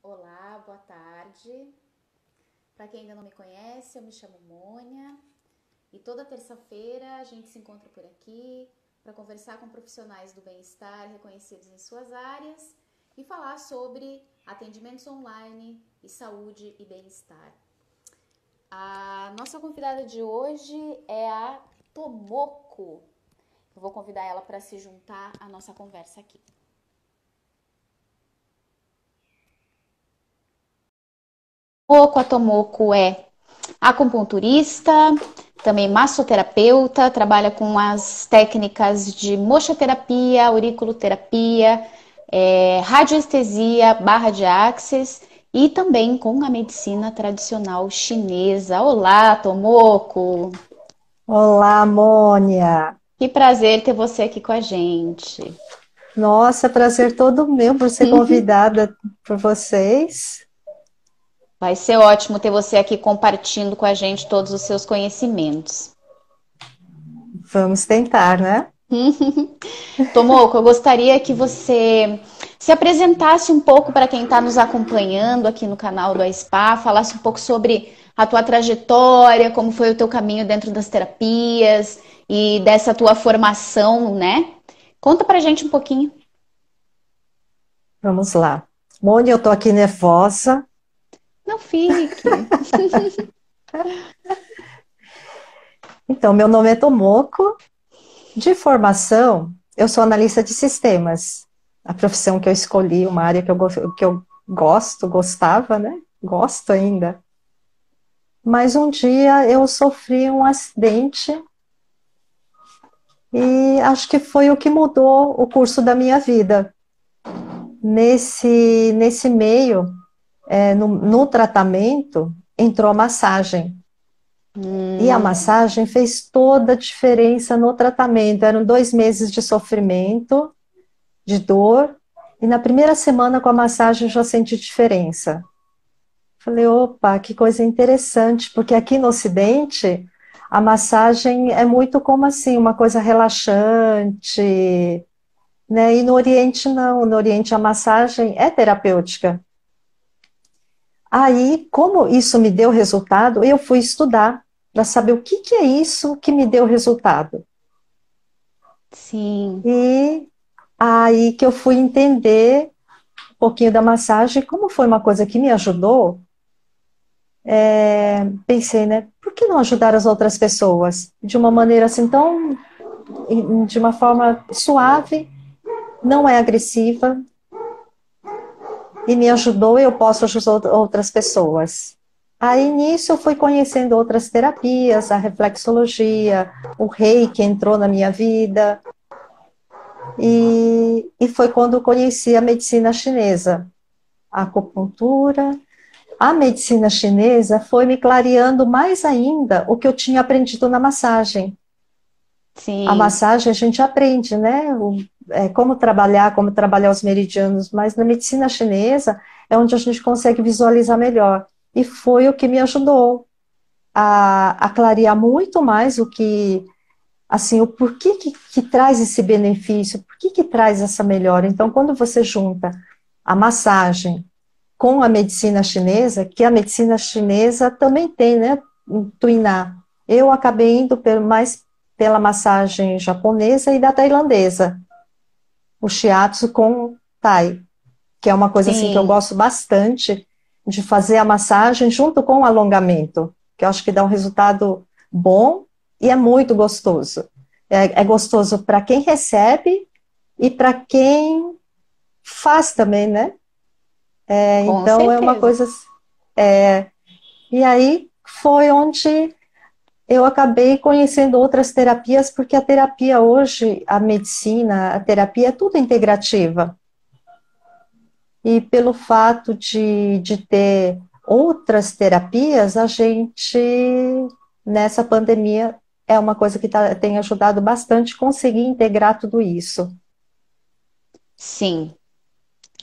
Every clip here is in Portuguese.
Olá, boa tarde. Para quem ainda não me conhece, eu me chamo Mônia e toda terça-feira a gente se encontra por aqui para conversar com profissionais do bem-estar reconhecidos em suas áreas e falar sobre atendimentos online e saúde e bem-estar. A nossa convidada de hoje é a Tomoko. Eu vou convidar ela para se juntar à nossa conversa aqui. A Tomoko é acupunturista, também massoterapeuta, trabalha com as técnicas de mochoterapia, auriculoterapia, radioestesia, barra de axis e também com a medicina tradicional chinesa. Olá, Tomoko! Olá, Mônia. Que prazer ter você aqui com a gente. Nossa, prazer todo meu por ser convidada por vocês. Vai ser ótimo ter você aqui compartilhando com a gente todos os seus conhecimentos. Vamos tentar, né? Tomoko, eu gostaria que você se apresentasse um pouco para quem está nos acompanhando aqui no canal do ASPA, falasse um pouco sobre a tua trajetória, como foi o teu caminho dentro das terapias e dessa tua formação, né? Conta pra gente um pouquinho. Vamos lá. Mônia, eu tô aqui nervosa. Não fique. Então, meu nome é Tomoko. De formação, eu sou analista de sistemas. A profissão que eu escolhi, uma área que eu gosto, gostava, né? Gosto ainda. Mas um dia eu sofri um acidente e acho que foi o que mudou o curso da minha vida. Nesse meio, no tratamento, entrou a massagem. E a massagem fez toda a diferença no tratamento. Eram 2 meses de sofrimento, de dor, e na primeira semana com a massagem eu já senti diferença. Falei, opa, que coisa interessante, porque aqui no Ocidente, a massagem é muito como assim, uma coisa relaxante, né? E no Oriente não, no Oriente a massagem é terapêutica. Aí, como isso me deu resultado, eu fui estudar para saber o que, que é isso que me deu resultado. Sim, E aí que eu fui entender um pouquinho da massagem, como foi uma coisa que me ajudou, pensei, né, por que não ajudar as outras pessoas? De uma maneira assim tão, de uma forma suave, não é agressiva, e me ajudou, eu posso ajudar outras pessoas. Aí nisso eu fui conhecendo outras terapias, a reflexologia, o reiki entrou na minha vida, e foi quando eu conheci a medicina chinesa, a acupuntura. A medicina chinesa foi me clareando mais ainda o que eu tinha aprendido na massagem. A sim. massagem a gente aprende, né? Como trabalhar os meridianos, mas na medicina chinesa é onde a gente consegue visualizar melhor. E foi o que me ajudou a clarear muito mais o que, assim, o porquê que traz esse benefício, por que traz essa melhora. Então, quando você junta a massagem com a medicina chinesa, que a medicina chinesa também tem, né, tuiná. Eu acabei indo mais pela massagem japonesa e da tailandesa, o shiatsu com Thai, que é uma coisa assim que eu Sim, gosto bastante de fazer a massagem junto com o alongamento, que eu acho que dá um resultado bom e é muito gostoso. É gostoso para quem recebe e para quem faz também, né? com Então é uma certeza. coisa. E aí foi onde eu acabei conhecendo outras terapias, porque a terapia hoje, a medicina, a terapia é tudo integrativa. E pelo fato de ter outras terapias, a gente, nessa pandemia, é uma coisa que tem ajudado bastante conseguir integrar tudo isso. Sim,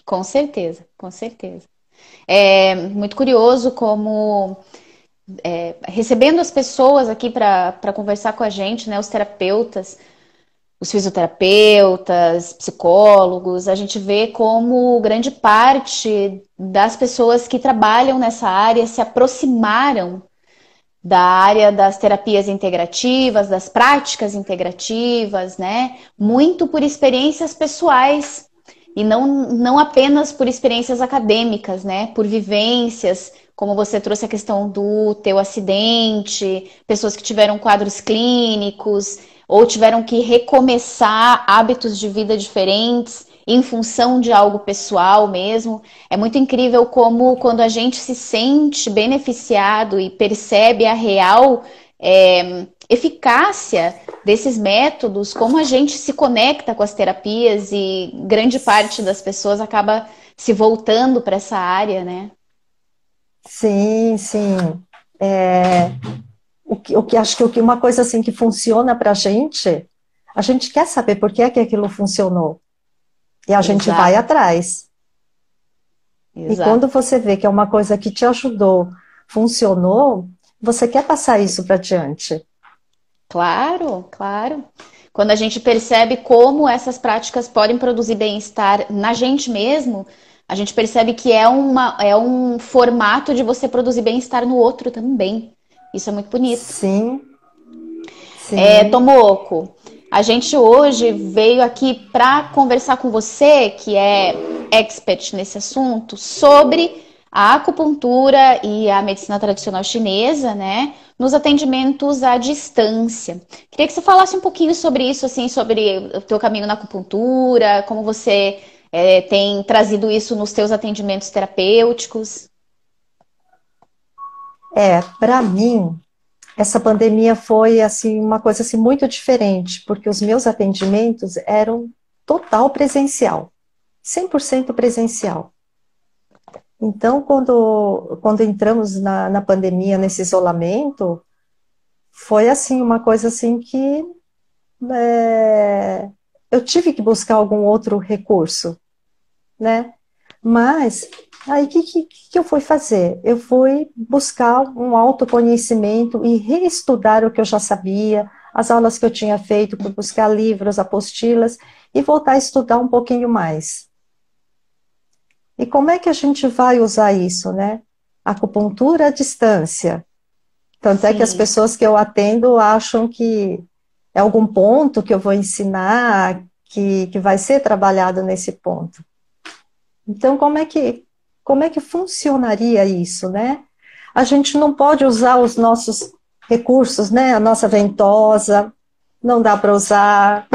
com certeza, com certeza. É muito curioso como recebendo as pessoas aqui para conversar com a gente, né, os terapeutas, os fisioterapeutas, psicólogos, a gente vê como grande parte das pessoas que trabalham nessa área se aproximaram da área das terapias integrativas, das práticas integrativas, né? Muito por experiências pessoais e não apenas por experiências acadêmicas, né? Por vivências, como você trouxe a questão do teu acidente, pessoas que tiveram quadros clínicos ou tiveram que recomeçar hábitos de vida diferentes em função de algo pessoal mesmo. É muito incrível como quando a gente se sente beneficiado e percebe a real eficácia desses métodos, como a gente se conecta com as terapias e grande parte das pessoas acaba se voltando para essa área, né? Sim, sim. É, o que acho que uma coisa assim que funciona para a gente quer saber por que é que aquilo funcionou. E a gente vai Exato, atrás. E quando exato. você vê que é uma coisa que te ajudou, funcionou, você quer passar isso para diante. Claro, claro. Quando a gente percebe como essas práticas podem produzir bem-estar na gente mesmo, a gente percebe que é um formato de você produzir bem-estar no outro também. Isso é muito bonito. Sim, É, sim. Tomoko, a gente hoje veio aqui para conversar com você, que é expert nesse assunto, sobre a acupuntura e a medicina tradicional chinesa, né? Nos atendimentos à distância. Queria que você falasse um pouquinho sobre isso, assim, sobre o teu caminho na acupuntura, como você tem trazido isso nos teus atendimentos terapêuticos. Para mim, essa pandemia foi assim uma coisa assim muito diferente, porque os meus atendimentos eram total presencial, 100% presencial. Então, quando entramos na pandemia, nesse isolamento, foi assim uma coisa assim que é, eu tive que buscar algum outro recurso, né? Mas aí o que eu fui fazer? Eu fui buscar um autoconhecimento e reestudar o que eu já sabia, as aulas que eu tinha feito, fui buscar livros, apostilas e voltar a estudar um pouquinho mais. E como é que a gente vai usar isso, né? Acupuntura à distância. Tanto é que as Sim. pessoas que eu atendo acham que é algum ponto que eu vou ensinar que vai ser trabalhado nesse ponto. Então, como é que funcionaria isso, né? A gente não pode usar os nossos recursos, né? A nossa ventosa, não dá para usar,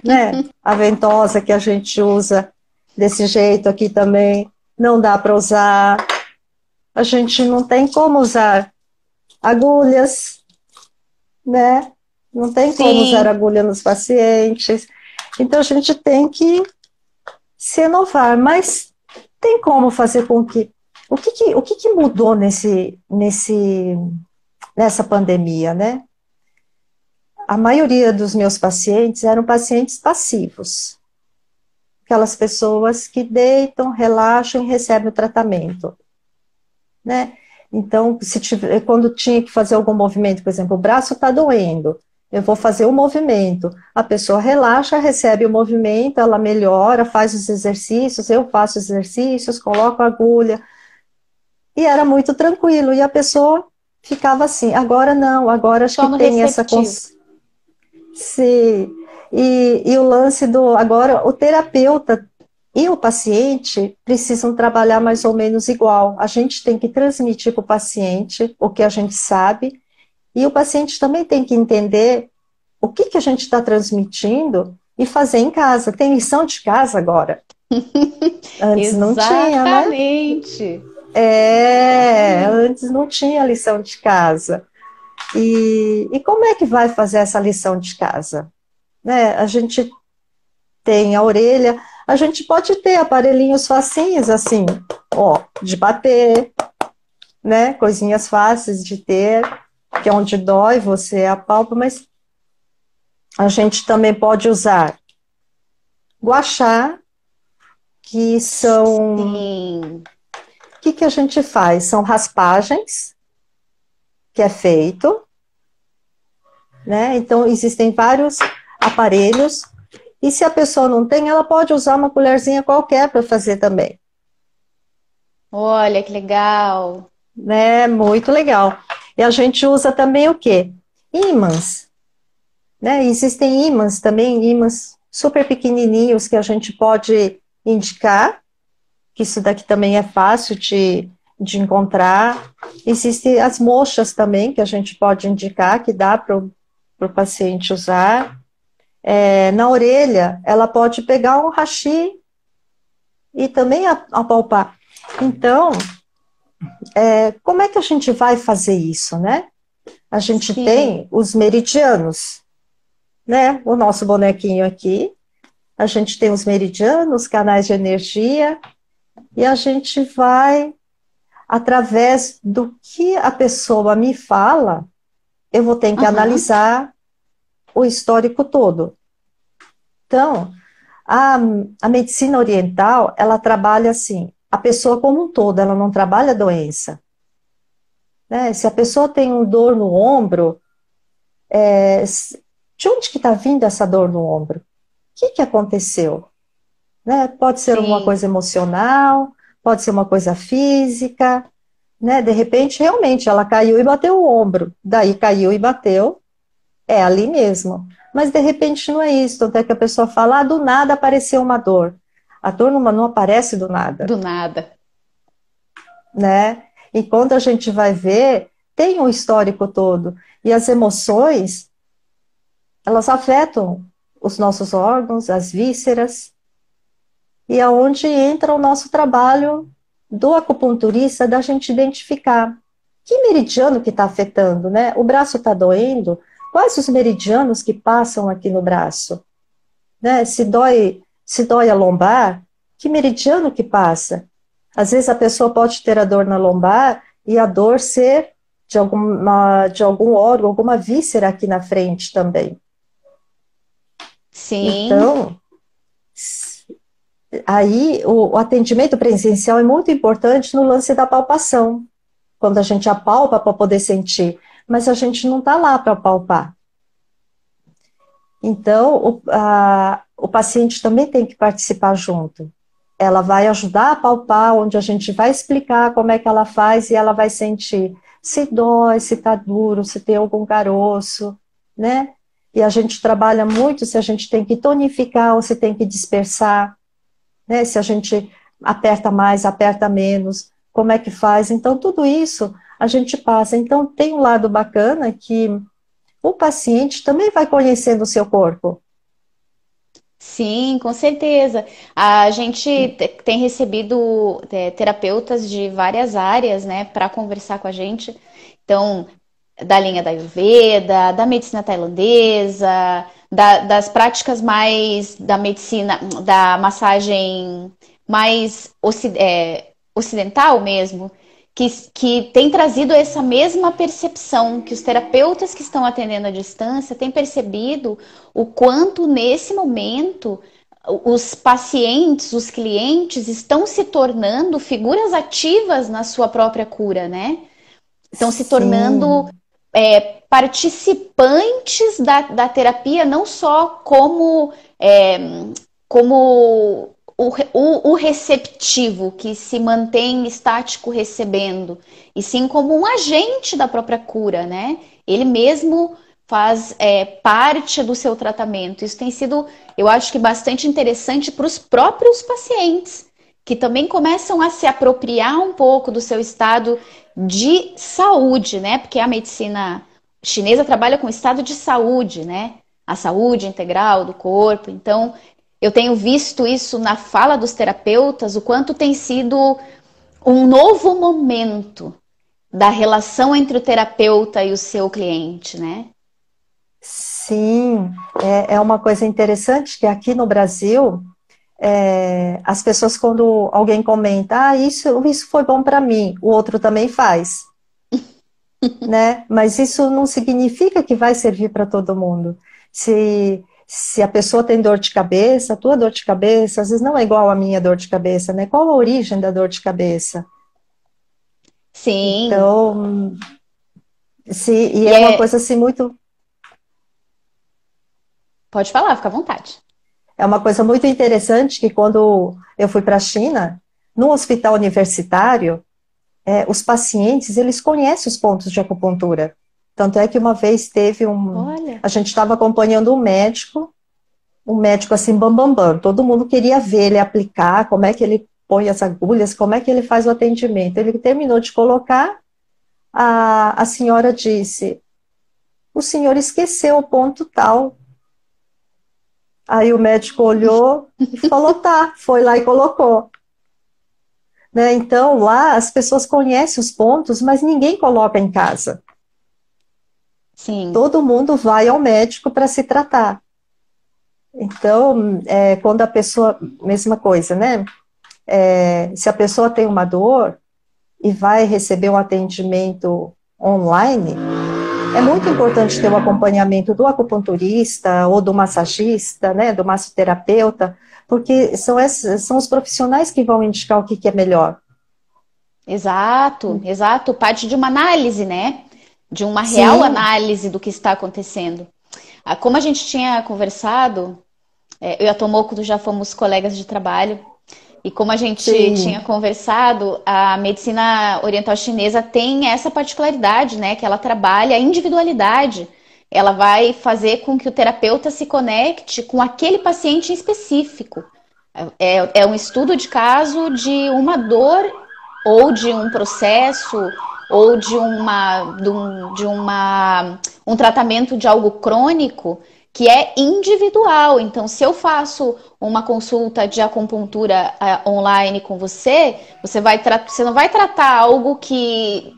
né? A ventosa que a gente usa desse jeito aqui também, não dá para usar. A gente não tem como usar agulhas, né? Não tem como usar Sim. agulha nos pacientes. Então, a gente tem que se inovar, mas tem como fazer com que. O que mudou nessa pandemia, né? A maioria dos meus pacientes eram pacientes passivos, aquelas pessoas que deitam, relaxam e recebem o tratamento, né? Então, quando tinha que fazer algum movimento, por exemplo, o braço está doendo, eu vou fazer o movimento, a pessoa relaxa, recebe o movimento, ela melhora, faz os exercícios, eu faço os exercícios, coloco a agulha, e era muito tranquilo, e a pessoa ficava assim, agora não, agora acho que Só no tem essa receptivo. Sim. E o lance agora, o terapeuta e o paciente precisam trabalhar mais ou menos igual. A gente tem que transmitir para o paciente o que a gente sabe, e o paciente também tem que entender o que a gente está transmitindo e fazer em casa. Tem lição de casa agora. Antes não tinha, né? Exatamente. Antes não tinha lição de casa. E como é que vai fazer essa lição de casa? Né? A gente tem a orelha, a gente pode ter aparelhinhos facinhos assim, ó, de bater, né? Coisinhas fáceis de ter, que é onde dói, você apalpa, mas a gente também pode usar guachá, que são. Sim. O que a gente faz? São raspagens, que é feito, né? Então, existem vários aparelhos. E se a pessoa não tem, ela pode usar uma colherzinha qualquer para fazer também, Olha que legal. né? Muito legal. E a gente usa também o quê? Ímãs, né? Existem ímãs também, ímãs super pequenininhos que a gente pode indicar, que isso daqui também é fácil de encontrar. Existem as mochas também, que a gente pode indicar, que dá para o paciente usar. Na orelha, ela pode pegar um hashi e também apalpar. Então, como é que a gente vai fazer isso, né? A gente Sim. tem os meridianos, né? O nosso bonequinho aqui, a gente tem os meridianos, canais de energia, e a gente vai, através do que a pessoa me fala, eu vou ter que Aham. analisar o histórico todo. Então, a, a medicina oriental, ela trabalha assim, a pessoa como um todo, ela não trabalha a doença, né? Se a pessoa tem um dor no ombro, de onde que está vindo essa dor no ombro? O que aconteceu? Né? Pode ser uma Sim. coisa emocional, pode ser uma coisa física, né? De repente, realmente, ela caiu e bateu o ombro, daí caiu e bateu, é ali mesmo. Mas de repente não é isso, tanto é que a pessoa fala, do nada apareceu uma dor. A dor não aparece do nada, Do nada. né? E quando a gente vai ver, tem um histórico todo. E as emoções, elas afetam os nossos órgãos, as vísceras, e é onde entra o nosso trabalho do acupunturista, da gente identificar que meridiano que está afetando, né? O braço está doendo? Quais os meridianos que passam aqui no braço? Né? Se dói a lombar, que meridiano que passa? Às vezes a pessoa pode ter a dor na lombar e a dor ser de algum órgão, alguma víscera aqui na frente também. Sim. Então, aí o atendimento presencial é muito importante no lance da palpação, quando a gente apalpa para poder sentir, mas a gente não está lá para palpar. Então, o paciente também tem que participar junto. Ela vai ajudar a palpar, onde a gente vai explicar como é que ela faz e ela vai sentir se dói, se está duro, se tem algum caroço, né? E a gente trabalha muito se a gente tem que tonificar ou se tem que dispersar, né? Se a gente aperta mais, aperta menos, como é que faz? Então, tudo isso a gente passa. Então, tem um lado bacana que o paciente também vai conhecendo o seu corpo. Sim, com certeza. A gente tem recebido terapeutas de várias áreas, né, para conversar com a gente. Então, da linha da Ayurveda, da medicina tailandesa, das práticas mais da medicina, da massagem mais ocidental mesmo, que tem trazido essa mesma percepção, que os terapeutas que estão atendendo à distância têm percebido o quanto nesse momento os pacientes, os clientes estão se tornando figuras ativas na sua própria cura, né? Estão se tornando Sim, participantes da terapia, não só como o receptivo que se mantém estático recebendo, e sim como um agente da própria cura, né? Ele mesmo faz parte do seu tratamento. Isso tem sido, eu acho que bastante interessante para os próprios pacientes, que também começam a se apropriar um pouco do seu estado de saúde, né? Porque a medicina chinesa trabalha com o estado de saúde, né? A saúde integral do corpo. Então, eu tenho visto isso na fala dos terapeutas, o quanto tem sido um novo momento da relação entre o terapeuta e o seu cliente, né? sim, é uma coisa interessante que aqui no Brasil, as pessoas quando alguém comenta, isso foi bom para mim, o outro também faz, né? Mas isso não significa que vai servir para todo mundo. Se a pessoa tem dor de cabeça, a tua dor de cabeça, às vezes não é igual à minha dor de cabeça, né? Qual a origem da dor de cabeça? Sim. Então, e E é uma coisa assim muito. pode falar, fica à vontade. É uma coisa muito interessante que quando eu fui para a China, no hospital universitário, os pacientes, eles conhecem os pontos de acupuntura. Tanto é que uma vez Olha, a gente estava acompanhando um médico assim, bam, bam, bam. Todo mundo queria ver ele aplicar, como é que ele põe as agulhas, como é que ele faz o atendimento. Ele terminou de colocar, a senhora disse, o senhor esqueceu o ponto tal. Aí o médico olhou e falou, tá, foi lá e colocou. Né? Então, lá as pessoas conhecem os pontos, mas ninguém coloca em casa. sim. Todo mundo vai ao médico para se tratar. Então, quando a pessoa, mesma coisa, né? Se a pessoa tem uma dor e vai receber um atendimento online, é muito importante ter o acompanhamento do acupunturista ou do massagista, né, do massoterapeuta, porque são os profissionais que vão indicar o que é melhor. Exato, exato. Parte de uma análise, né? De uma real Sim, análise do que está acontecendo. Como a gente tinha conversado, eu e a Tomoko já fomos colegas de trabalho, e como a gente tinha sim, conversado, a medicina oriental chinesa tem essa particularidade, né? Que ela trabalha a individualidade. Ela vai fazer com que o terapeuta se conecte com aquele paciente em específico. É um estudo de caso de uma dor ou de um processo ou um tratamento de algo crônico que é individual. Então, se eu faço uma consulta de acupuntura online com você, você não vai tratar algo que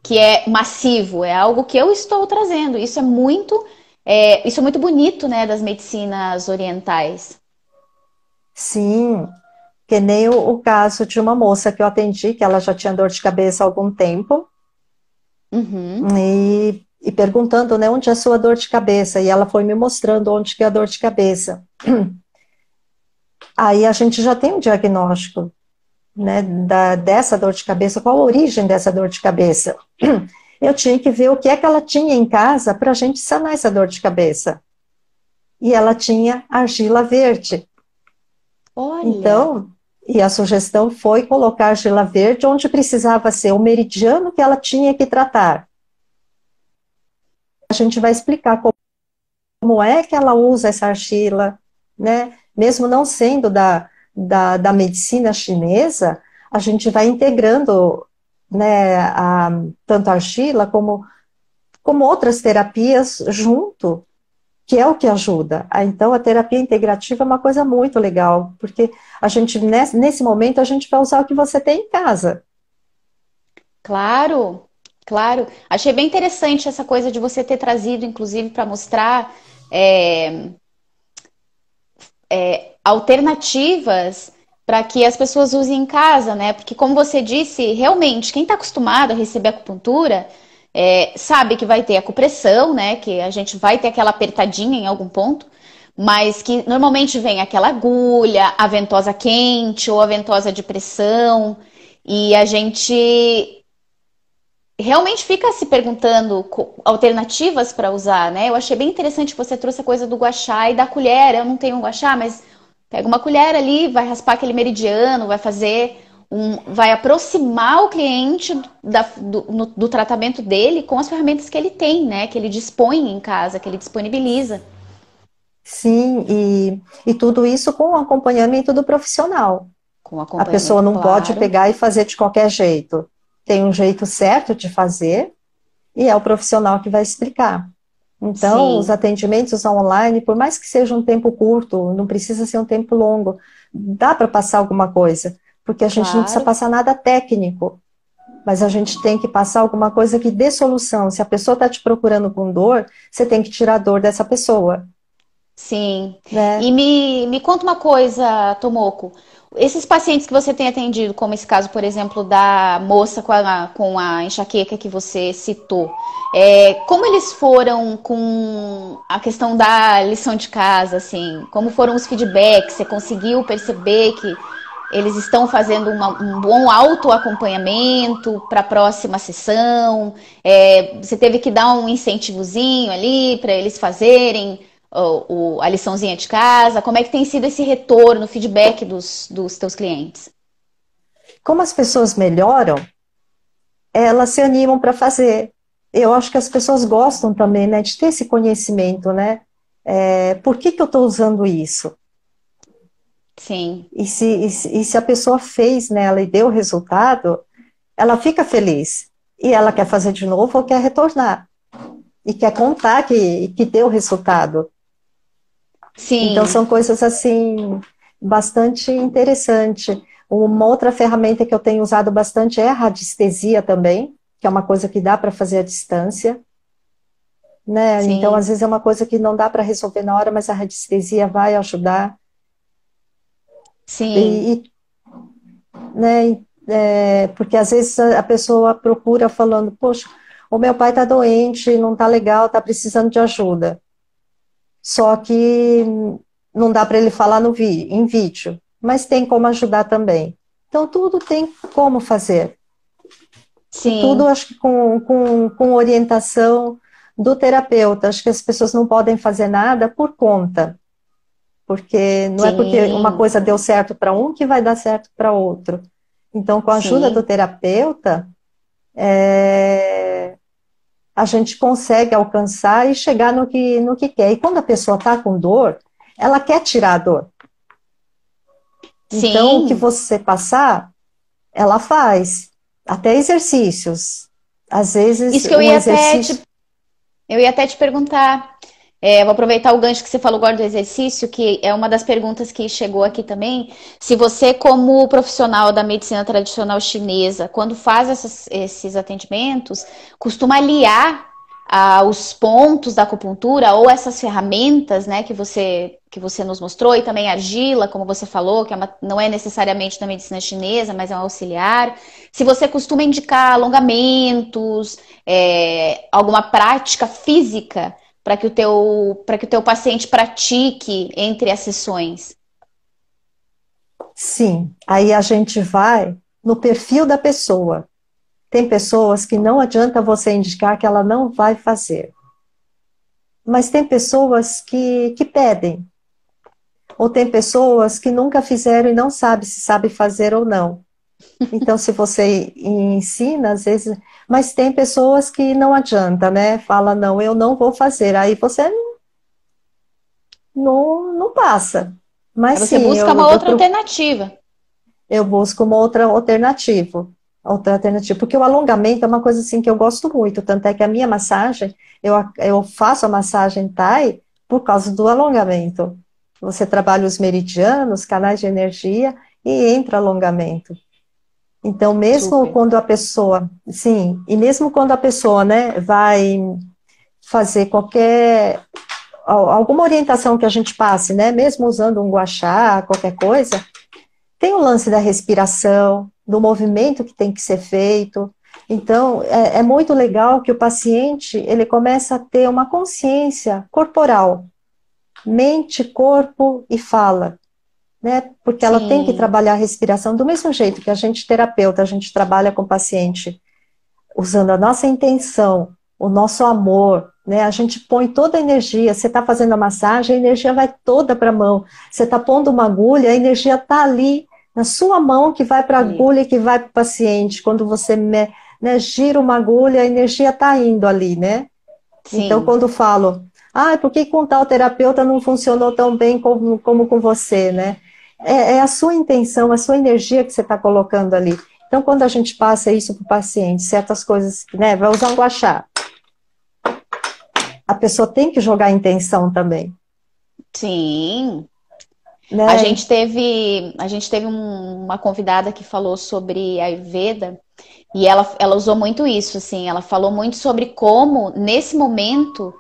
é massivo, é algo que eu estou trazendo. Isso é muito bonito, né, das medicinas orientais. sim. Que nem o caso de uma moça que eu atendi, que ela já tinha dor de cabeça há algum tempo, Uhum. e perguntando, né, onde é a sua dor de cabeça, e ela foi me mostrando onde que é a dor de cabeça. Aí a gente já tem um diagnóstico, né, dessa dor de cabeça, qual a origem dessa dor de cabeça. Eu tinha que ver o que é que ela tinha em casa para a gente sanar essa dor de cabeça. E ela tinha argila verde. Olha, Então, e a sugestão foi colocar argila verde onde precisava ser o meridiano que ela tinha que tratar. A gente vai explicar como é que ela usa essa argila, né? Mesmo não sendo da medicina chinesa, a gente vai integrando, né, tanto a argila como outras terapias junto, que é o que ajuda. Então, a terapia integrativa é uma coisa muito legal, porque a gente, nesse momento, a gente vai usar o que você tem em casa. claro, claro. Achei bem interessante essa coisa de você ter trazido, inclusive, para mostrar é, alternativas para que as pessoas usem em casa, né? Porque, como você disse, realmente, quem está acostumado a receber acupuntura sabe que vai ter acupressão, né? Que a gente vai ter aquela apertadinha em algum ponto, mas que normalmente vem aquela agulha, a ventosa quente ou a ventosa de pressão, e a gente realmente fica se perguntando alternativas para usar, né? Eu achei bem interessante que você trouxe a coisa do guachá e da colher. Eu não tenho um guachá, mas pega uma colher ali, vai raspar aquele meridiano, vai aproximar o cliente do tratamento dele com as ferramentas que ele tem, né? Que ele dispõe em casa, que ele disponibiliza. Sim, e tudo isso com o acompanhamento do profissional. Com A pessoa acompanhamento, não pode claro. pegar e fazer de qualquer jeito. Tem um jeito certo de fazer e é o profissional que vai explicar. Então, os Sim, atendimentos online, por mais que seja um tempo curto, não precisa ser um tempo longo, dá para passar alguma coisa, porque a gente não precisa claro. passar nada técnico, mas a gente tem que passar alguma coisa que dê solução. Se a pessoa está te procurando com dor, você tem que tirar a dor dessa pessoa, Sim. né? E me conta uma coisa, Tomoko. Esses pacientes que você tem atendido, como esse caso, por exemplo, da moça com a enxaqueca que você citou, como eles foram com a questão da lição de casa, assim? Como foram os feedbacks? Você conseguiu perceber que eles estão fazendo um bom autoacompanhamento para a próxima sessão? Você teve que dar um incentivozinho ali para eles fazerem a liçãozinha de casa? Como é que tem sido esse retorno, feedback dos teus clientes? Como as pessoas melhoram, elas se animam para fazer. Eu acho que as pessoas gostam também, né, de ter esse conhecimento, né? Por que que eu estou usando isso? Sim, E se a pessoa fez nela e deu resultado, ela fica feliz. E ela quer fazer de novo ou quer retornar. E quer contar que deu resultado. Então, sim, são coisas assim, bastante interessante. Uma outra ferramenta que eu tenho usado bastante é a radiestesia também, que é uma coisa que dá para fazer à distância, né? Então, sim, às vezes é uma coisa que não dá para resolver na hora, mas a radiestesia vai ajudar. sim. E, né, porque às vezes a pessoa procura falando, poxa, o meu pai está doente, não está legal, está precisando de ajuda. Só que não dá para ele falar em vídeo, mas tem como ajudar também. Então, tudo tem como fazer. E tudo, Sim, acho que com orientação do terapeuta. Acho que as pessoas não podem fazer nada por conta, porque não é porque uma sim, coisa deu certo para um que vai dar certo para outro. Então, com a ajuda do sim, terapeuta, a gente consegue alcançar e chegar no que quer. E quando a pessoa está com dor, ela quer tirar a dor. Então, o que sim. você passar, ela faz. Até exercícios. Às vezes, Isso que eu um ia até exercício. te, eu ia até te perguntar. Vou aproveitar o gancho que você falou agora do exercício, que é uma das perguntas que chegou aqui também. Se você, como profissional da medicina tradicional chinesa, quando faz esses atendimentos, costuma aliar os pontos da acupuntura ou essas ferramentas, né, que você nos mostrou, e também a argila, como você falou, que não é necessariamente da medicina chinesa, mas é um auxiliar. Se você costuma indicar alongamentos, alguma prática física para que o teu paciente pratique entre as sessões. Sim, aí a gente vai no perfil da pessoa. Tem pessoas que não adianta você indicar que ela não vai fazer. Mas tem pessoas que pedem. Ou tem pessoas que nunca fizeram e não sabe se sabe fazer ou não. Então, se você ensina, às vezes. Mas tem pessoas que não adianta, né? Fala, não, eu não vou fazer. Aí você não passa. Mas Aí você sim, busca uma outra alternativa. eu busco uma outra alternativa. Outra alternativa. Porque o alongamento é uma coisa assim que eu gosto muito. Tanto é que a minha massagem, eu faço a massagem Thai por causa do alongamento. Você trabalha os meridianos, canais de energia, e entra alongamento. Então, mesmo Super. quando a pessoa, sim, e mesmo quando a pessoa, né, vai fazer alguma orientação que a gente passe, né, mesmo usando um guachá, qualquer coisa, tem o lance da respiração, do movimento que tem que ser feito. Então, é muito legal que o paciente, ele começa a ter uma consciência corporal, mente, corpo e fala, né? Porque ela tem que Sim, trabalhar a respiração do mesmo jeito que a gente, terapeuta, a gente trabalha com o paciente, usando a nossa intenção, o nosso amor, né? A gente põe toda a energia. Você está fazendo a massagem, a energia vai toda para a mão. Você está pondo uma agulha, a energia está ali na sua mão, que vai para a ali. agulha e que vai para o paciente. Quando você, né, gira uma agulha, a energia está indo ali, né? Então, Sim. quando falo, por que com tal terapeuta não funcionou tão bem como com você, né? É a sua intenção, a sua energia que você está colocando ali. Então, quando a gente passa isso para o paciente, certas coisas, né? Vai usar um guachá. A pessoa tem que jogar a intenção também, Sim. A né? gente teve, a gente teve uma convidada que falou sobre Ayurveda e ela usou muito isso, assim, ela falou muito sobre como, nesse momento,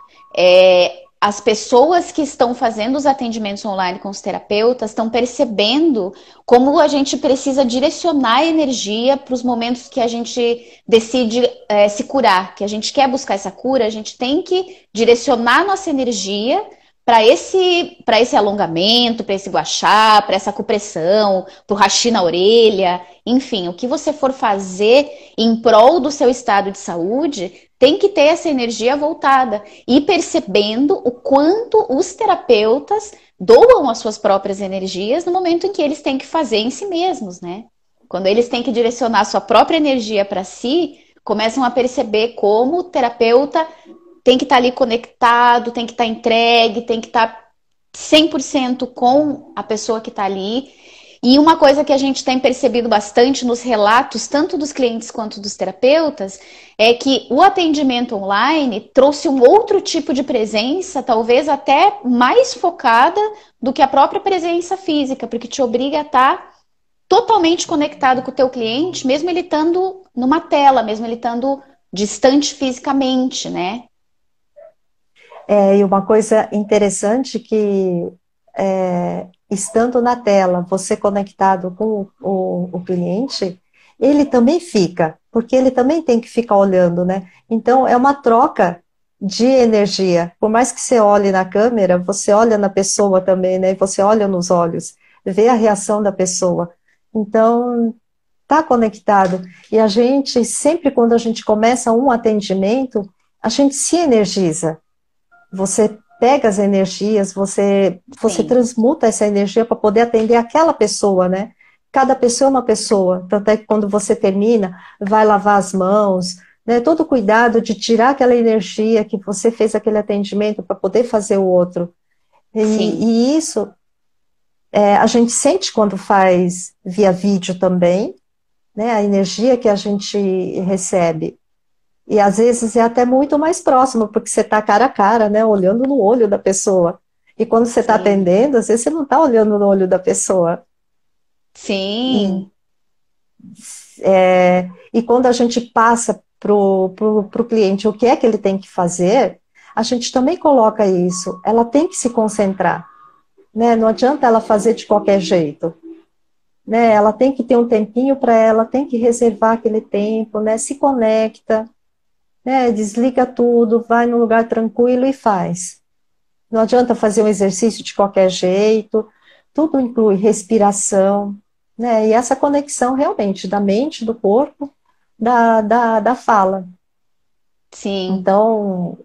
as pessoas que estão fazendo os atendimentos online com os terapeutas estão percebendo como a gente precisa direcionar a energia para os momentos que a gente decide se curar, que a gente quer buscar essa cura, a gente tem que direcionar nossa energia para esse alongamento, para esse guachá, para essa acupressão, para o hashi na orelha, enfim, o que você for fazer em prol do seu estado de saúde, tem que ter essa energia voltada e percebendo o quanto os terapeutas doam as suas próprias energias no momento em que eles têm que fazer em si mesmos, né? Quando eles têm que direcionar a sua própria energia para si, começam a perceber como o terapeuta tem que estar ali conectado, tem que estar entregue, tem que estar 100% com a pessoa que está ali. E uma coisa que a gente tem percebido bastante nos relatos, tanto dos clientes quanto dos terapeutas, é que o atendimento online trouxe um outro tipo de presença, talvez até mais focada do que a própria presença física, porque te obriga a estar totalmente conectado com o teu cliente, mesmo ele estando numa tela, mesmo ele estando distante fisicamente, né? E uma coisa interessante que, estando na tela, você conectado com o cliente, ele também fica, porque ele também tem que ficar olhando, né? Então, é uma troca de energia. Por mais que você olhe na câmera, você olha na pessoa também, né? Você olha nos olhos, vê a reação da pessoa. Então, tá conectado. E a gente, sempre quando a gente começa um atendimento, a gente se energiza. Você pega as energias, você Sim, transmuta essa energia para poder atender aquela pessoa, né? Cada pessoa é uma pessoa, tanto é que quando você termina, vai lavar as mãos, né? Todo cuidado de tirar aquela energia que você fez aquele atendimento para poder fazer o outro. sim, E isso a gente sente quando faz via vídeo também, né? A energia que a gente recebe. E às vezes é até muito mais próximo, porque você está cara a cara, né, olhando no olho da pessoa. E quando você está sim, atendendo, às vezes você não está olhando no olho da pessoa. E, sim, e quando a gente passa para o cliente o que é que ele tem que fazer, a gente também coloca isso. Ela tem que se concentrar, né? Não adianta ela fazer de qualquer jeito. Né? Ela tem que ter um tempinho para ela, tem que reservar aquele tempo, né? Se conecta, né? Desliga tudo, vai num lugar tranquilo e faz. Não adianta fazer um exercício de qualquer jeito, tudo inclui respiração, né? E essa conexão realmente da mente, do corpo, da fala. sim. Então,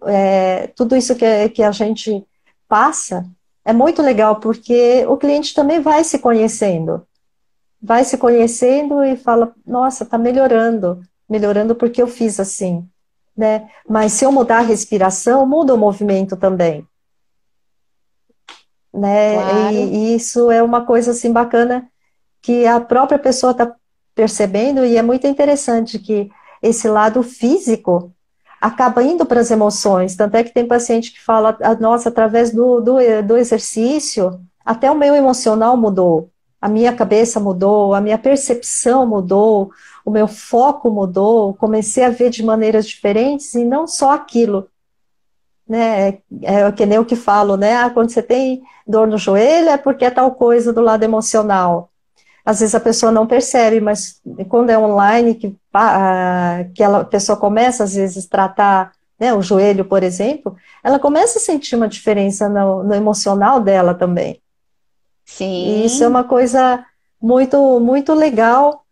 tudo isso que a gente passa é muito legal, porque o cliente também vai se conhecendo e fala, nossa, tá melhorando, melhorando porque eu fiz assim, né? Mas se eu mudar a respiração, muda o movimento também. Né? Claro. E isso é uma coisa assim bacana que a própria pessoa está percebendo e é muito interessante que esse lado físico acaba indo para as emoções. Tanto é que tem paciente que fala, nossa, através do exercício, até o meu emocional mudou, a minha cabeça mudou, a minha percepção mudou, o meu foco mudou, comecei a ver de maneiras diferentes e não só aquilo, né? É que nem eu que falo, né? Ah, quando você tem dor no joelho é porque é tal coisa do lado emocional. Às vezes a pessoa não percebe, mas quando é online, que a pessoa começa às vezes a tratar, né, o joelho, por exemplo, ela começa a sentir uma diferença no emocional dela também. E isso é uma Sim, coisa muito legal,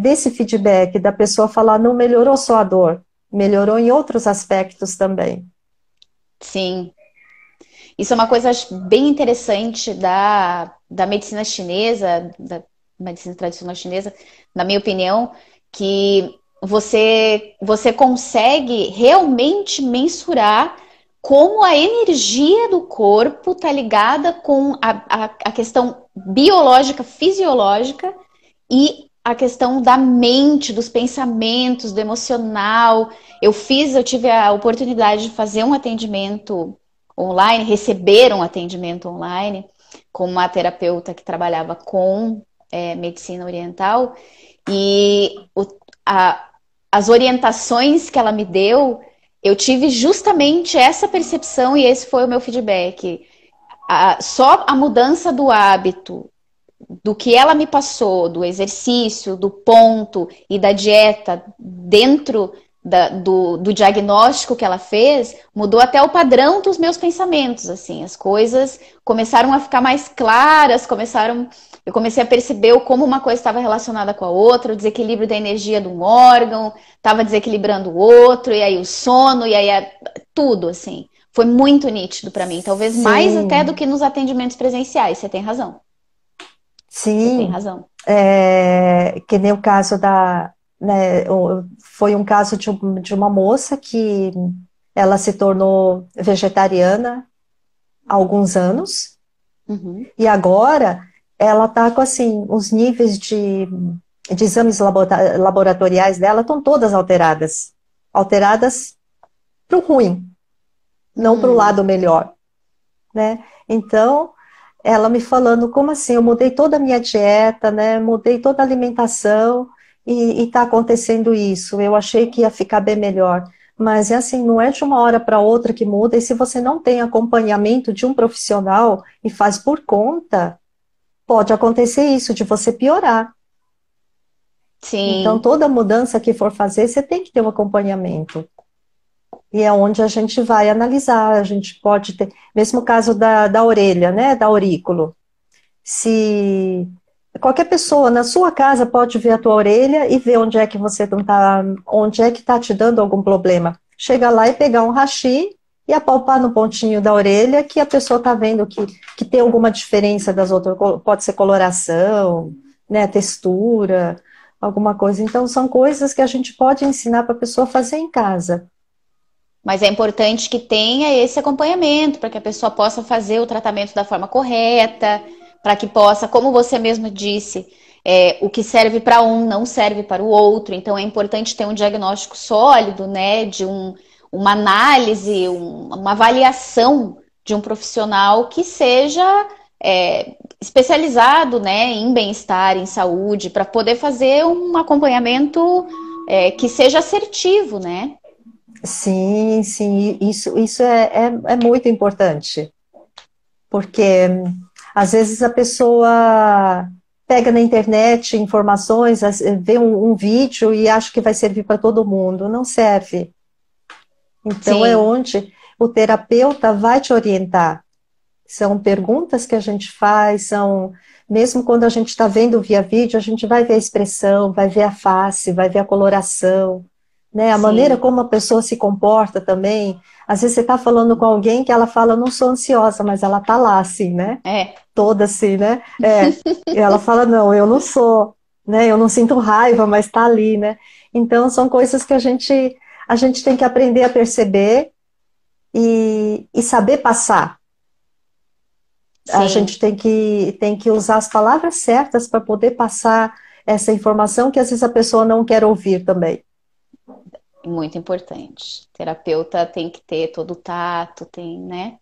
desse feedback, da pessoa falar, não melhorou só a dor, melhorou em outros aspectos também. sim. Isso é uma coisa bem interessante da medicina chinesa, da medicina tradicional chinesa, na minha opinião, que você consegue realmente mensurar como a energia do corpo está ligada com a questão biológica, fisiológica e a questão da mente, dos pensamentos, do emocional. Eu tive a oportunidade de fazer um atendimento online, receber um atendimento online com uma terapeuta que trabalhava com medicina oriental e a, as orientações que ela me deu, eu tive justamente essa percepção e esse foi o meu feedback. Só a mudança do hábito do que ela me passou, do exercício, do ponto e da dieta dentro do diagnóstico que ela fez, mudou até o padrão dos meus pensamentos, assim, as coisas começaram a ficar mais claras, eu comecei a perceber como uma coisa estava relacionada com a outra, o desequilíbrio da energia de um órgão estava desequilibrando o outro, e aí o sono, e aí tudo, assim, foi muito nítido para mim, talvez mais até do Sim, que nos atendimentos presenciais, você tem sim. razão. Que nem o caso né, foi um caso de uma moça que ela se tornou vegetariana há alguns anos Uhum. e agora ela está com assim, os níveis de exames laboratoriais dela estão todas alteradas, alteradas para o ruim, não para o Hum. lado melhor, né? Então ela me falando como assim, eu mudei toda a minha dieta, né? Mudei toda a alimentação e está acontecendo isso. Eu achei que ia ficar bem melhor. Mas é assim, não é de uma hora para outra que muda, e se você não tem acompanhamento de um profissional e faz por conta, pode acontecer isso, de você piorar. Então, Sim, toda mudança que for fazer, você tem que ter um acompanhamento. E é onde a gente vai analisar, a gente pode ter, mesmo caso da orelha, né, da aurículo. Se qualquer pessoa na sua casa pode ver a tua orelha e ver onde é que você não tá, onde é que está te dando algum problema. Chega lá e pegar um hashi e apalpar no pontinho da orelha que a pessoa está vendo que tem alguma diferença das outras, pode ser coloração, né, textura, alguma coisa. Então, são coisas que a gente pode ensinar para a pessoa fazer em casa. mas é importante que tenha esse acompanhamento para que a pessoa possa fazer o tratamento da forma correta, para que possa, como você mesmo disse, o que serve para um não serve para o outro. Então é importante ter um diagnóstico sólido, né, uma análise, uma avaliação de um profissional que seja especializado, né, em bem-estar, em saúde, para poder fazer um acompanhamento que seja assertivo, né? Sim, sim, isso é muito importante, porque às vezes a pessoa pega na internet informações, vê um vídeo e acha que vai servir para todo mundo. Não serve. Então é Sim. onde o terapeuta vai te orientar. São perguntas que a gente faz, mesmo quando a gente está vendo via vídeo, a gente vai ver a expressão, vai ver a face, vai ver a coloração, né? A maneira Sim, como a pessoa se comporta também. Às vezes você está falando com alguém que ela fala, não sou ansiosa, mas ela tá lá assim, né? é. Toda assim, né? E ela fala, não, eu não sou, né? Eu não sinto raiva, mas tá ali, né? Então são coisas que a gente tem que aprender a perceber e saber passar. A Sim, gente tem que usar as palavras certas para poder passar essa informação que às vezes a pessoa não quer ouvir também. muito importante. O terapeuta tem que ter todo o tato, tem, né?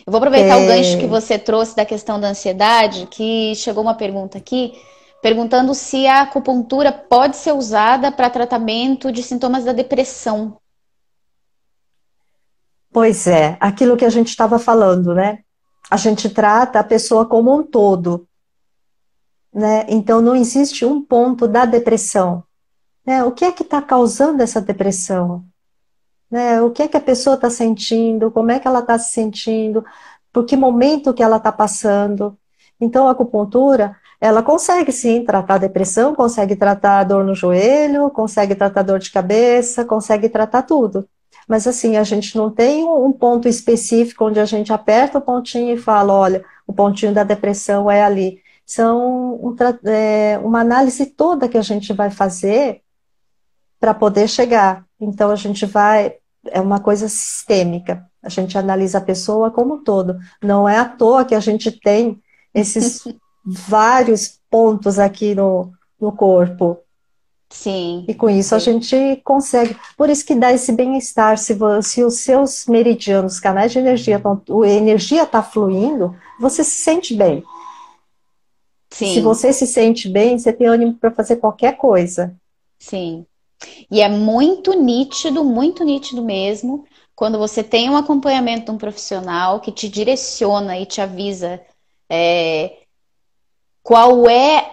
Eu vou aproveitar o gancho que Tem, você trouxe da questão da ansiedade, que chegou uma pergunta aqui, perguntando se a acupuntura pode ser usada para tratamento de sintomas da depressão. pois é, aquilo que a gente estava falando, né? A gente trata a pessoa como um todo, né? Então não existe um ponto da depressão, né? O que é que está causando essa depressão? Né? O que é que a pessoa está sentindo? Como é que ela está se sentindo? Por que momento que ela está passando? Então, a acupuntura, ela consegue sim tratar a depressão, consegue tratar a dor no joelho, consegue tratar dor de cabeça, consegue tratar tudo. Mas assim, a gente não tem um ponto específico onde a gente aperta o pontinho e fala, olha, o pontinho da depressão é ali. São uma análise toda que a gente vai fazer para poder chegar. Então a gente vai, é uma coisa sistêmica. A gente analisa a pessoa como um todo. Não é à toa que a gente tem esses vários pontos aqui no corpo. Sim, E com isso a gente consegue. Por isso que dá esse bem-estar. Se os seus meridianos, canais de energia, a energia está fluindo, você se sente bem. E se sim, você se sente bem, você tem ânimo para fazer qualquer coisa. sim. E é muito nítido mesmo, quando você tem um acompanhamento de um profissional que te direciona e te avisa qual é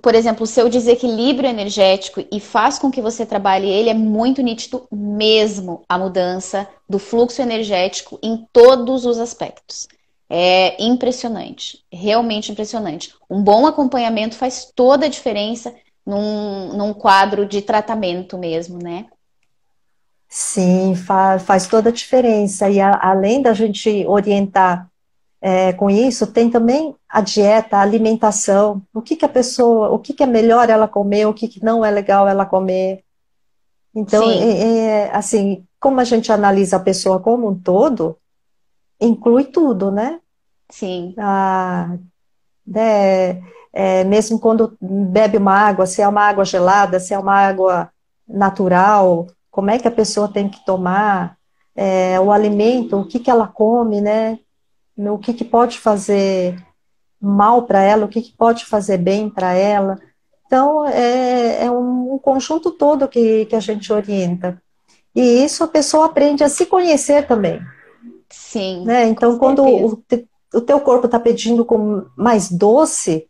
por exemplo, o seu desequilíbrio energético e faz com que você trabalhe ele, é muito nítido mesmo a mudança do fluxo energético em todos os aspectos. É impressionante, realmente impressionante. Um bom acompanhamento faz toda a diferença num quadro de tratamento mesmo, né? Sim, faz toda a diferença. E além da gente orientar com isso, tem também a dieta, a alimentação, o que que a pessoa, o que que é melhor ela comer, o que que não é legal ela comer. Então, Sim, assim, como a gente analisa a pessoa como um todo, inclui tudo, né? sim, Ah, né, mesmo quando bebe uma água, se é uma água gelada, se é uma água natural, como é que a pessoa tem que tomar, o alimento, o que que ela come, né? O que que pode fazer mal para ela, o que que pode fazer bem para ela. Então, é um conjunto todo que a gente orienta. E isso a pessoa aprende a se conhecer também, sim, né? com Então, quando certeza. o teu corpo está pedindo com mais doce,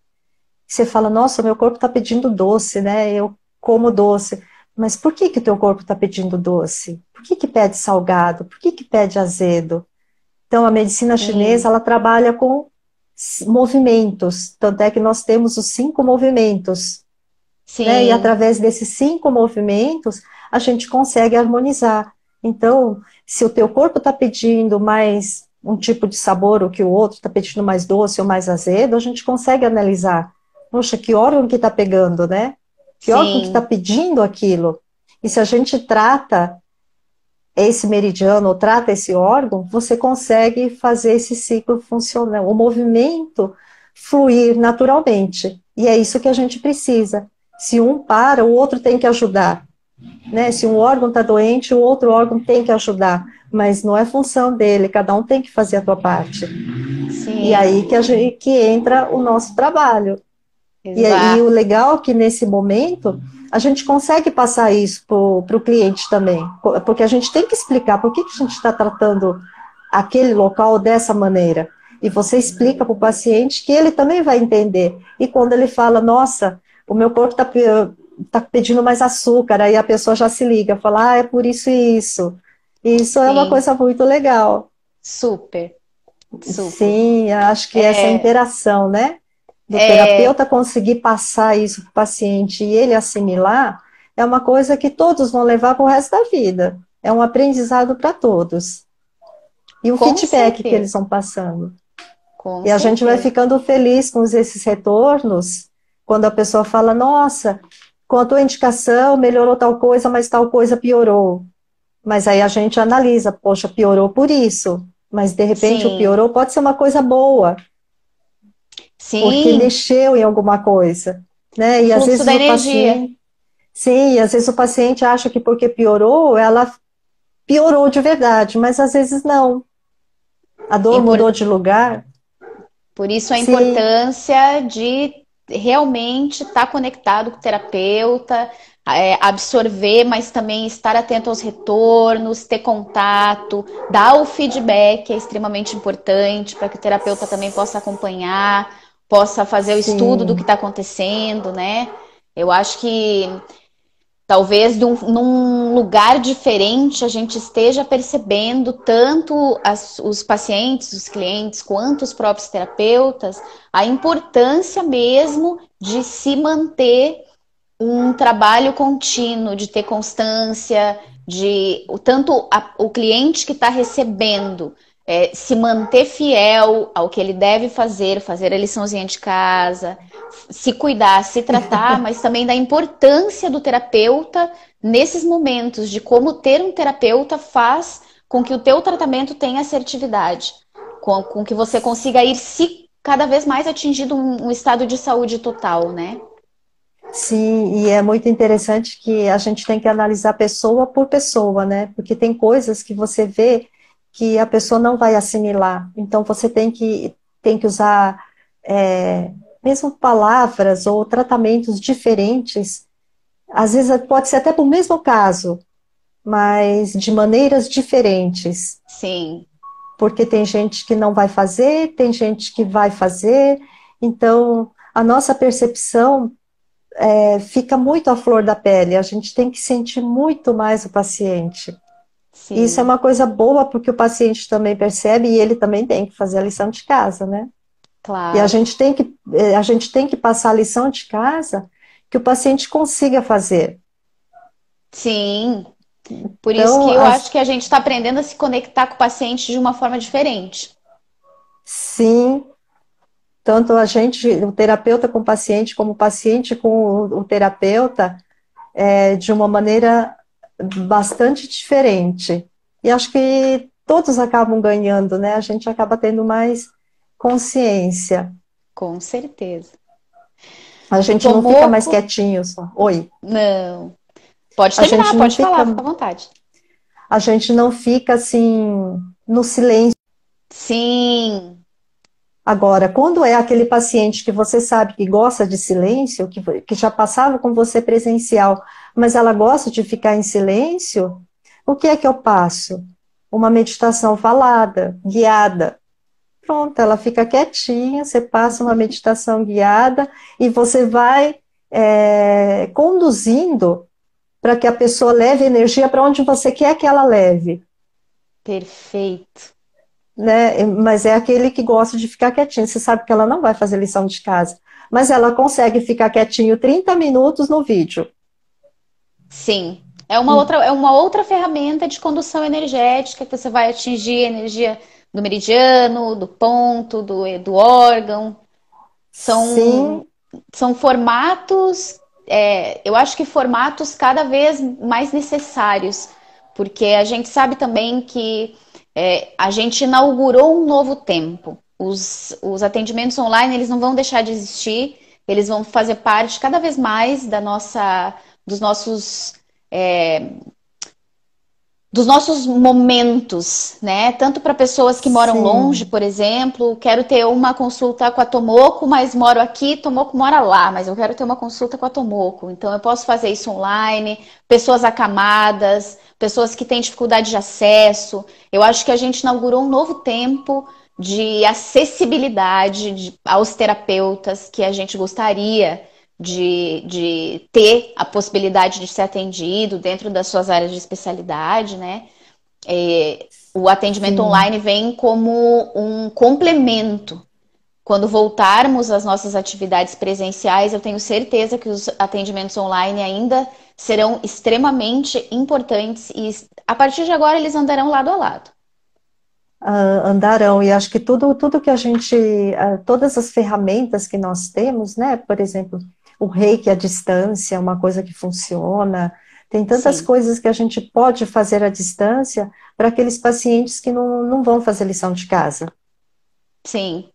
você fala, nossa, meu corpo está pedindo doce, né? Eu como doce. Mas por que que o teu corpo está pedindo doce? Por que que pede salgado? Por que que pede azedo? Então, a medicina chinesa, Sim, ela trabalha com movimentos, tanto é que nós temos os 5 movimentos, né? E sim, através desses 5 movimentos, a gente consegue harmonizar. Então, se o teu corpo está pedindo mais um tipo de sabor, ou que o outro está pedindo mais doce ou mais azedo, a gente consegue analisar. Poxa, que órgão que está pegando, né? Que órgão que está sim, pedindo aquilo? E se a gente trata esse meridiano ou trata esse órgão, você consegue fazer esse ciclo funcionar, o movimento fluir naturalmente. E é isso que a gente precisa. Se um para, o outro tem que ajudar. Né? Se um órgão está doente, o outro órgão tem que ajudar. Mas não é função dele, cada um tem que fazer a sua parte. E sim, aí que entra o nosso trabalho. E o exato. legal é que nesse momento a gente consegue passar isso para o cliente também, porque a gente tem que explicar por que que a gente está tratando aquele local dessa maneira. E você explica para o paciente que ele também vai entender. E quando ele fala, nossa, o meu corpo tá pedindo mais açúcar, aí a pessoa já se liga, fala, é por isso e isso. E isso é uma Sim, coisa muito legal. super, super. Sim, acho que essa É, interação, né? Do é, terapeuta conseguir passar isso para o paciente e ele assimilar, é uma coisa que todos vão levar para o resto da vida. É um aprendizado para todos. E o com feedback que eles certeza, vão passando. com E a gente vai certeza. ficando feliz com esses retornos, quando a pessoa fala, nossa, com a tua indicação melhorou tal coisa, mas tal coisa piorou. Mas aí a gente analisa, poxa, piorou por isso. Mas de repente o Sim, piorou pode ser uma coisa boa, porque sim, mexeu em alguma coisa, o né? E às fluxo vezes da o energia. paciente, sim, e às vezes o paciente acha que porque piorou, ela piorou de verdade, mas às vezes não. A dor Impor- mudou de lugar. Por isso a Sim, importância de realmente estar conectado com o terapeuta, absorver, mas também estar atento aos retornos, ter contato, dar o feedback é extremamente importante para que o terapeuta também possa acompanhar, possa fazer o estudo do que sim, está acontecendo, né? Eu acho que talvez num lugar diferente a gente esteja percebendo tanto os pacientes, os clientes, quanto os próprios terapeutas, a importância mesmo de se manter um trabalho contínuo, de ter constância, de o cliente que está recebendo se manter fiel ao que ele deve fazer, fazer a liçãozinha de casa, se cuidar, se tratar, mas também da importância do terapeuta nesses momentos, de como ter um terapeuta faz com que o teu tratamento tenha assertividade, com que você consiga ir se cada vez mais atingindo um estado de saúde total, né? sim, e é muito interessante que a gente tem que analisar pessoa por pessoa, né? Porque tem coisas que você vê que a pessoa não vai assimilar. Então você tem que usar mesmo palavras ou tratamentos diferentes. Às vezes pode ser até para o mesmo caso, mas de maneiras diferentes, Sim, porque tem gente que não vai fazer, tem gente que vai fazer, então a nossa percepção fica muito à flor da pele, a gente tem que sentir muito mais o paciente. E isso é Sim, uma coisa boa porque o paciente também percebe e ele também tem que fazer a lição de casa, né? E claro. a gente tem que passar a lição de casa que o paciente consiga fazer. Sim. Por isso que Então, eu acho que a gente está aprendendo a se conectar com o paciente de uma forma diferente. sim, tanto a gente, o terapeuta com o paciente, como o paciente com o terapeuta, de uma maneira bastante diferente. E acho que todos acabam ganhando, né? A gente acaba tendo mais consciência. Com certeza. A gente não fica mais Tomoko, quietinho só. Oi. não. Pode A gente terminar, não pode falar, fica, fica à vontade. a gente não fica assim no silêncio. Sim, Agora, quando é aquele paciente que você sabe que gosta de silêncio, que já passava com você presencial, mas ela gosta de ficar em silêncio, o que é que eu passo? Uma meditação falada, guiada. Pronto, ela fica quietinha, você passa uma meditação guiada e você vai conduzindo para que a pessoa leve energia para onde você quer que ela leve, perfeito. né? Mas é aquele que gosta de ficar quietinho. Você sabe que ela não vai fazer lição de casa, mas ela consegue ficar quietinho 30 minutos no vídeo. Sim. É uma outra ferramenta de condução energética que você vai atingir a energia do meridiano, do ponto, do órgão. São, Sim, são formatos, eu acho que formatos cada vez mais necessários, porque a gente sabe também que a gente inaugurou um novo tempo. Os atendimentos online, eles não vão deixar de existir, eles vão fazer parte cada vez mais dos nossos é, dos nossos momentos, né? Tanto para pessoas que moram longe, sim, por exemplo, quero ter uma consulta com a Tomoko, mas moro aqui, Tomoko mora lá, mas eu quero ter uma consulta com a Tomoko. Então eu posso fazer isso online, pessoas acamadas, pessoas que têm dificuldade de acesso. Eu acho que a gente inaugurou um novo tempo de acessibilidade aos terapeutas que a gente gostaria de ter a possibilidade de ser atendido dentro das suas áreas de especialidade, né? O atendimento sim. online vem como um complemento. Quando voltarmos às nossas atividades presenciais, eu tenho certeza que os atendimentos online ainda serão extremamente importantes e a partir de agora eles andarão lado a lado. Andarão, e acho que tudo que a gente, todas as ferramentas que nós temos, né, por exemplo, o reiki à distância é uma coisa que funciona, tem tantas Sim, coisas que a gente pode fazer à distância para aqueles pacientes que não vão fazer lição de casa, sim,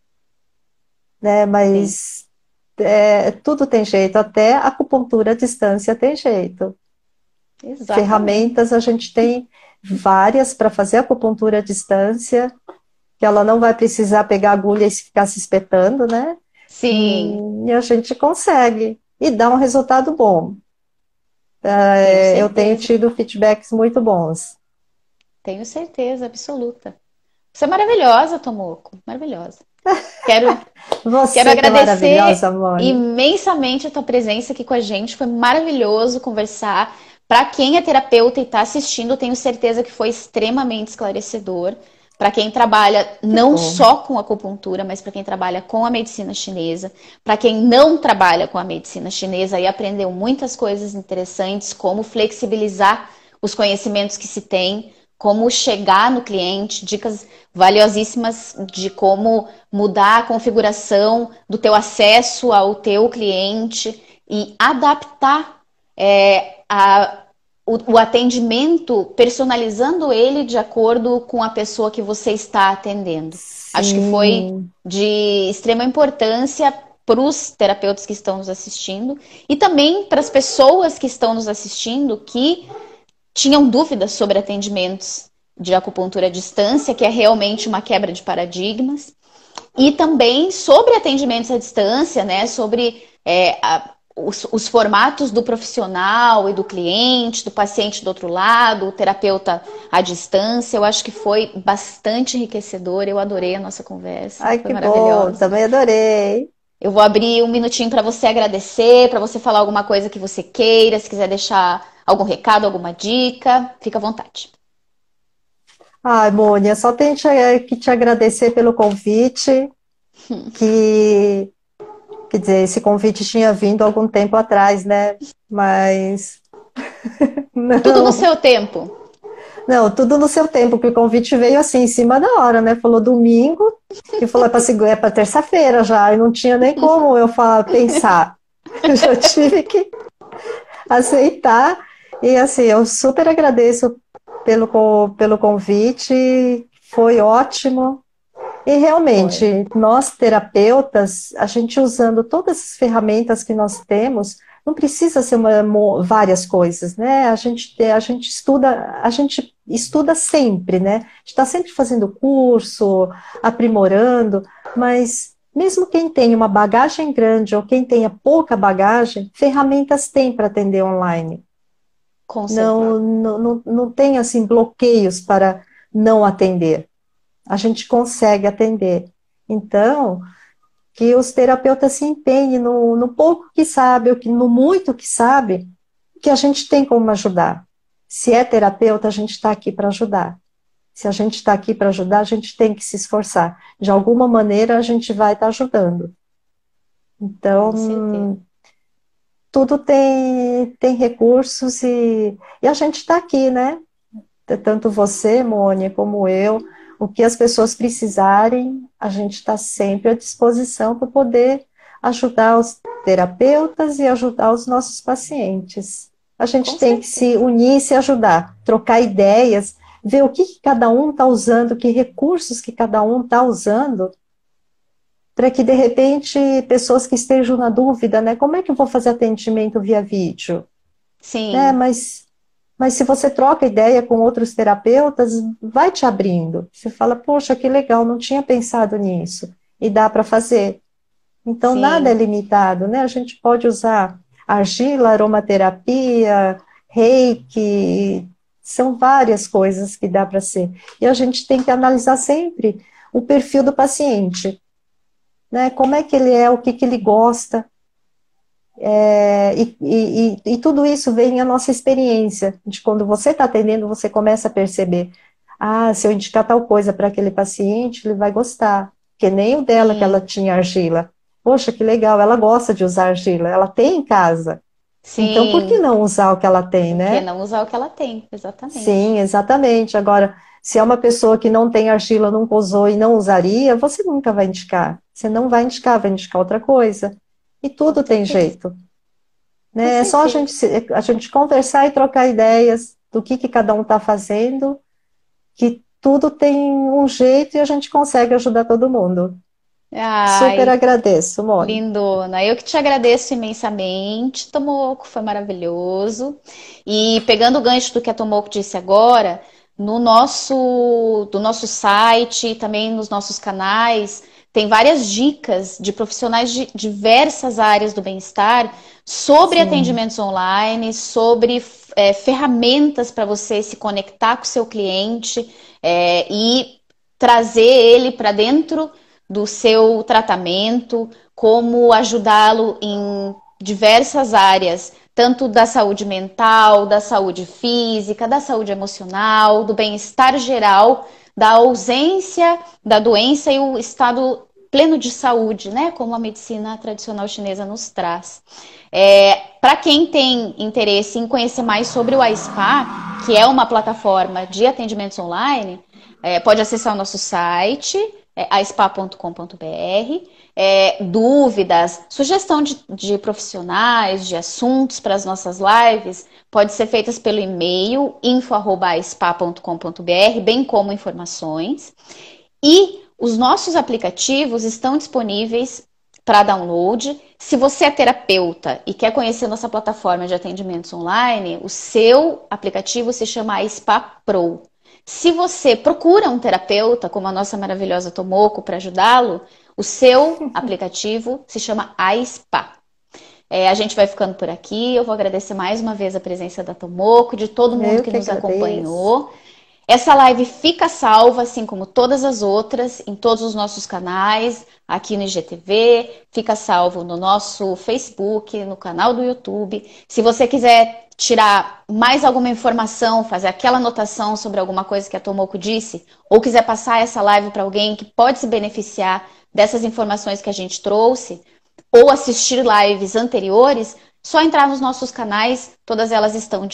né, sim, mas tudo tem jeito, até a acupuntura à distância tem jeito. exatamente. Ferramentas a gente tem várias para fazer acupuntura à distância, que ela não vai precisar pegar a agulha e ficar se espetando, né? Sim, E a gente consegue. E dá um resultado bom. tenho Eu tenho certeza. tido feedbacks muito bons. Tenho certeza absoluta. Você é maravilhosa, Tomoko, maravilhosa. Quero Quero Você que é agradecer maravilhosa, Mônica. imensamente a tua presença aqui com a gente. Foi maravilhoso conversar. Para quem é terapeuta e está assistindo, tenho certeza que foi extremamente esclarecedor. Para quem trabalha Que não bom. só com acupuntura, mas para quem trabalha com a medicina chinesa. Para quem não trabalha com a medicina chinesa e aprendeu muitas coisas interessantes, como flexibilizar os conhecimentos que se tem, como chegar no cliente, dicas valiosíssimas de como mudar a configuração do teu acesso ao teu cliente e adaptar o atendimento, personalizando ele de acordo com a pessoa que você está atendendo. Acho que foi Sim, de extrema importância para os terapeutas que estão nos assistindo e também para as pessoas que estão nos assistindo que tinham dúvidas sobre atendimentos de acupuntura à distância, que é realmente uma quebra de paradigmas. E também sobre atendimentos à distância, né? Sobre os formatos do profissional e do cliente, do paciente do outro lado, o terapeuta à distância. Eu acho que foi bastante enriquecedor. Eu adorei a nossa conversa, ai foi que bom, maravilhosa. também adorei. Eu vou abrir um minutinho para você agradecer, para você falar alguma coisa que você queira, se quiser deixar algum recado, alguma dica, fica à vontade. Ai, Mônia, só tenho que te agradecer pelo convite, que, quer dizer, esse convite tinha vindo há algum tempo atrás, né? Mas Tudo no não, seu tempo. não, tudo no seu tempo, que o convite veio assim, em cima da hora, né? Falou domingo e falou é para terça-feira já, e não tinha nem como eu falar, pensar. Eu já tive que aceitar, e assim, eu super agradeço pelo convite, foi ótimo. E Foi. realmente, nós terapeutas, a gente usando todas as ferramentas que nós temos, não precisa ser várias coisas, né? A gente estuda sempre, né? A gente está sempre fazendo curso, aprimorando, mas mesmo quem tem uma bagagem grande ou quem tenha pouca bagagem, ferramentas tem para atender online. Com certeza. Não tem assim bloqueios para não atender. A gente consegue atender. Então, que os terapeutas se empenhem no pouco que sabe, no muito que sabe, que a gente tem como ajudar. Se é terapeuta, a gente está aqui para ajudar. Se a gente está aqui para ajudar, a gente tem que se esforçar. De alguma maneira, a gente vai estar ajudando. Com certeza. Então, tudo tem recursos e a gente está aqui, né? Tanto você, Mônia, como eu, o que as pessoas precisarem, a gente está sempre à disposição para poder ajudar os terapeutas e ajudar os nossos pacientes. A gente Com tem que se certeza. unir e se ajudar, trocar ideias, ver o que cada um está usando, que recursos que cada um está usando, para que, de repente, pessoas que estejam na dúvida, né? Como é que eu vou fazer atendimento via vídeo? Né? Sim, Mas se você troca ideia com outros terapeutas, vai te abrindo. Você fala, poxa, que legal, não tinha pensado nisso. E dá para fazer. Então, nada é sim. limitado, né? A gente pode usar argila, aromaterapia, reiki, são várias coisas que dá para ser. E a gente tem que analisar sempre o perfil do paciente, né? Como é que ele é, o que que ele gosta, e tudo isso vem a nossa experiência, de quando você está atendendo, você começa a perceber, ah, se eu indicar tal coisa para aquele paciente, ele vai gostar, que nem o dela que ela Sim, tinha argila. Poxa, que legal, ela gosta de usar argila, ela tem em casa. Então, por que sim. não usar o que ela tem, Por que né? não usar o que ela tem? Exatamente. Sim, exatamente. Agora, se é uma pessoa que não tem argila, nunca usou e não usaria, você nunca vai indicar. Você não vai indicar outra coisa. E Com tudo tem certeza. jeito. Com Né? É só certeza. a gente conversar e trocar ideias do que cada um está fazendo, que tudo tem um jeito e a gente consegue ajudar todo mundo. Super Ai, agradeço, Mone. lindona. Eu que te agradeço imensamente, Tomoko, foi maravilhoso. E pegando o gancho do que a Tomoko disse agora, do nosso site e também nos nossos canais, tem várias dicas de profissionais de diversas áreas do bem-estar sobre Sim, atendimentos online, sobre ferramentas para você se conectar com o seu cliente e trazer ele para dentro do seu tratamento, como ajudá-lo em diversas áreas, tanto da saúde mental, da saúde física, da saúde emocional, do bem-estar geral, da ausência da doença e o estado pleno de saúde, né? Como a medicina tradicional chinesa nos traz. Para quem tem interesse em conhecer mais sobre o iSpa, que é uma plataforma de atendimentos online, pode acessar o nosso site, aispa.com.br. Dúvidas, sugestão de profissionais, de assuntos para as nossas lives, pode ser feitas pelo e-mail info@aispa.com.br, bem como informações. E os nossos aplicativos estão disponíveis para download. Se você é terapeuta e quer conhecer nossa plataforma de atendimentos online, o seu aplicativo se chama aSpa Pro. Se você procura um terapeuta, como a nossa maravilhosa Tomoko, para ajudá-lo, o seu aplicativo se chama aSpa. A gente vai ficando por aqui. Eu vou agradecer mais uma vez a presença da Tomoko, de todo mundo eu que que nos agradeço. acompanhou. Essa live fica salva, assim como todas as outras, em todos os nossos canais, aqui no IGTV, fica salvo no nosso Facebook, no canal do YouTube. Se você quiser tirar mais alguma informação, fazer aquela anotação sobre alguma coisa que a Tomoko disse, ou quiser passar essa live para alguém que pode se beneficiar dessas informações que a gente trouxe, ou assistir lives anteriores, só entrar nos nossos canais, todas elas estão